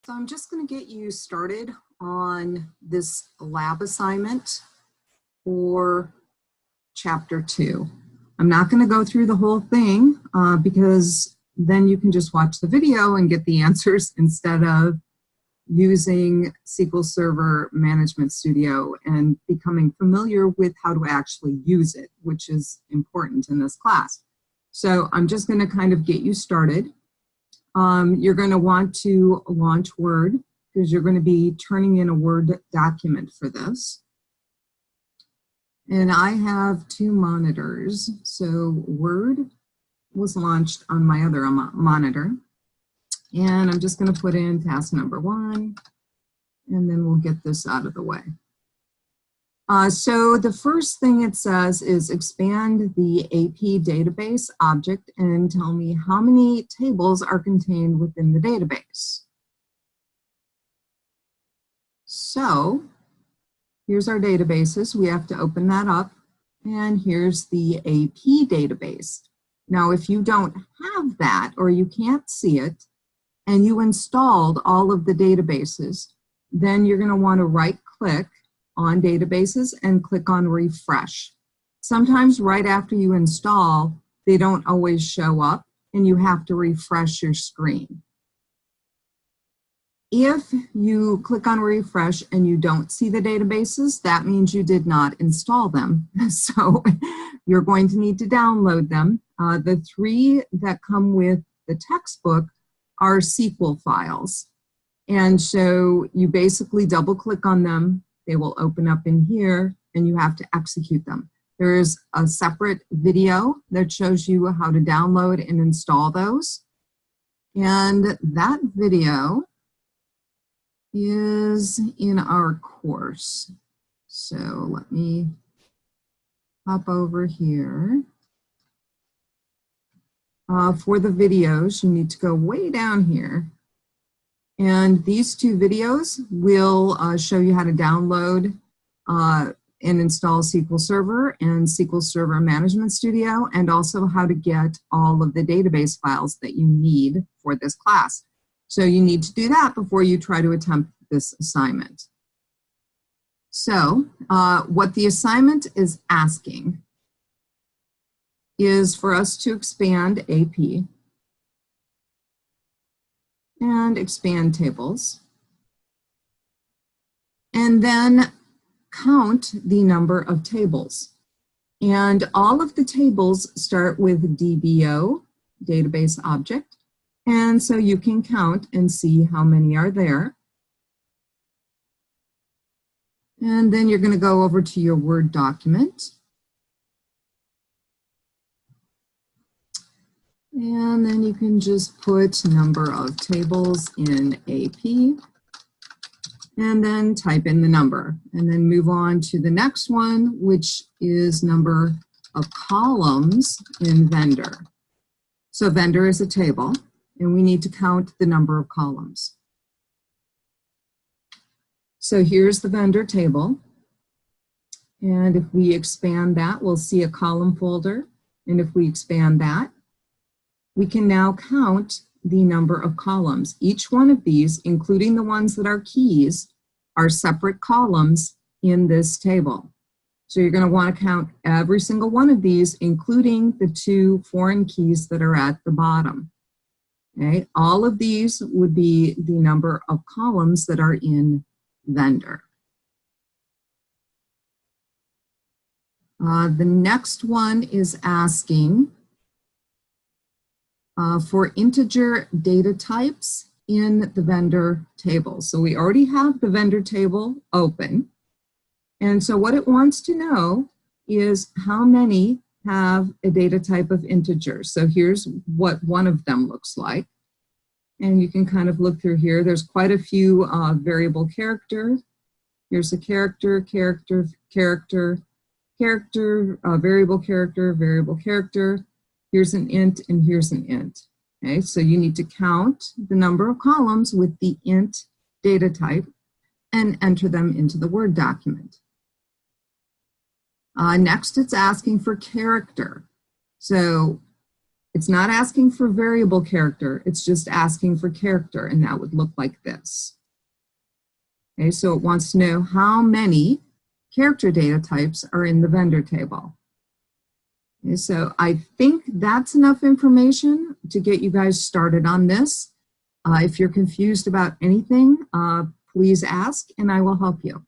So I'm just going to get you started on this lab assignment for chapter 2. I'm not going to go through the whole thing because then you can just watch the video and get the answers instead of using SQL Server Management Studio and becoming familiar with how to actually use it, which is important in this class. So I'm just going to kind of get you started. You're going to want to launch Word because you're going to be turning in a Word document for this. And I have 2 monitors. So Word was launched on my other monitor. And I'm just going to put in task number 1, and then we'll get this out of the way. So the first thing it says is expand the AP database object and tell me how many tables are contained within the database. So here's our databases. We have to open that up, and here's the AP database. Now, if you don't have that or you can't see it, and you installed all of the databases, then you're going to want to right-click on databases and click on refresh. Sometimes right after you install, they don't always show up and you have to refresh your screen. If you click on refresh and you don't see the databases, that means you did not install them. So you're going to need to download them. The 3 that come with the textbook are SQL files. And so you basically double click on them. They will open up in here and you have to execute them. There's a separate video that shows you how to download and install those. And that video is in our course. So let me hop over here. For the videos, you need to go way down here. And these 2 videos will show you how to download and install SQL Server and SQL Server Management Studio, and also how to get all of the database files that you need for this class. So you need to do that before you try to attempt this assignment. So what the assignment is asking is for us to expand AP and expand tables, and then count the number of tables. And all of the tables start with DBO, database object, and so you can count and see how many are there. And then you're going to go over to your Word document. And then you can just put number of tables in AP and then type in the number and then move on to the next one, which is number of columns in vendor. So vendor is a table and we need to count the number of columns. So here's the vendor table. And if we expand that, we'll see a column folder. And if we expand that, we can now count the number of columns. Each one of these, including the ones that are keys, are separate columns in this table. So you're going to want to count every single one of these, including the 2 foreign keys that are at the bottom. Okay? All of these would be the number of columns that are in vendor. The next one is asking for integer data types in the vendor table. So we already have the vendor table open. And so what it wants to know is how many have a data type of integer. So here's what one of them looks like. And you can kind of look through here. There's quite a few variable characters. Here's a character, character, character, character, variable character, variable character. Here's an int and here's an int. Okay, so you need to count the number of columns with the int data type and enter them into the Word document. Next, it's asking for character. So It's not asking for variable character, it's just asking for character, and that would look like this. Okay, so it wants to know how many character data types are in the vendor table. Okay, so I think that's enough information to get you guys started on this. If you're confused about anything, please ask and I will help you.